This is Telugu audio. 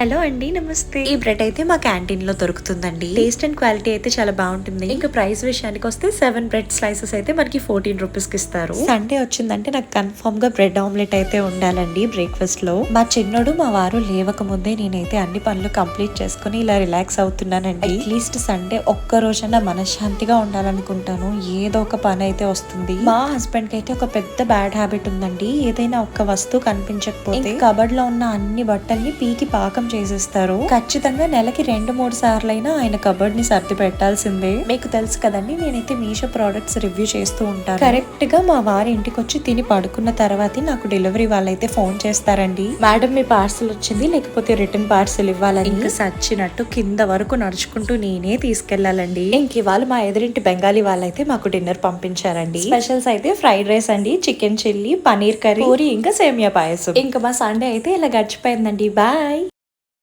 హలో అండి, నమస్తే. ఈ బ్రెడ్ అయితే మా క్యాంటీన్ లో దొరుకుతుందండి. టేస్ట్ అండ్ క్వాలిటీ అయితే చాలా బాగుంటుంది. ఇంకా ప్రైస్ విషయానికి వస్తే 7 బ్రెడ్ స్లైసెస్ అయితే మనకి 14 రూపీస్ కి ఇస్తారు. సండే వచ్చిందంటే నాకు కన్ఫర్మ్ గా బ్రెడ్ ఆమ్లెట్ అయితే ఉండాలండి బ్రేక్ఫాస్ట్ లో. మా చిన్నోడు మా వారు లేవక ముందే నేనైతే అన్ని పనులు కంప్లీట్ చేసుకుని ఇలా రిలాక్స్ అవుతున్నానండి. అట్లీస్ట్ సండే ఒక్క రోజన్నా మనశ్శాంతిగా ఉండాలనుకుంటాను. ఏదో ఒక పని అయితే వస్తుంది. మా హస్బెండ్ కి అయితే ఒక పెద్ద బ్యాడ్ హ్యాబిట్ ఉందండి. ఏదైనా ఒక్క వస్తువు కనిపించకపోతే కబర్డ్ లో ఉన్న అన్ని బట్టల్ని పీకి పాకం చేసేస్తారు. ఖచ్చితంగా నెలకి 2-3 సార్లైనా ఆయన కబర్డ్ ని సర్ది పెట్టాల్సిందే. మీకు తెలుసు కదండి, నేనైతే మీషో ప్రొడక్ట్స్ రివ్యూ చేస్తూ ఉంటాను. కరెక్ట్ గా మా వారి ఇంటికి వచ్చి తిని పడుకున్న తర్వాత నాకు డెలివరీ వాళ్ళైతే ఫోన్ చేస్తారండి. మేడం, మీ పార్సల్ వచ్చింది, లేకపోతే రిటర్న్ పార్సల్ ఇవ్వాలని. ఇంకా సచ్చినట్టు కింద వరకు నడుచుకుంటూ నేనే తీసుకెళ్లాలండి. ఇంక ఇవాళ మా ఎదురింటి బెంగాలీ వాళ్ళైతే మాకు డిన్నర్ పంపించారండి. స్పెషల్స్ అయితే ఫ్రైడ్ రైస్ అండి, chicken chilli, paneer curry, puri, ఇంకా సేమియా పాయసం. ఇంకా మా సండే అయితే ఇలా గడిచిపోయిందండి. బాయ్.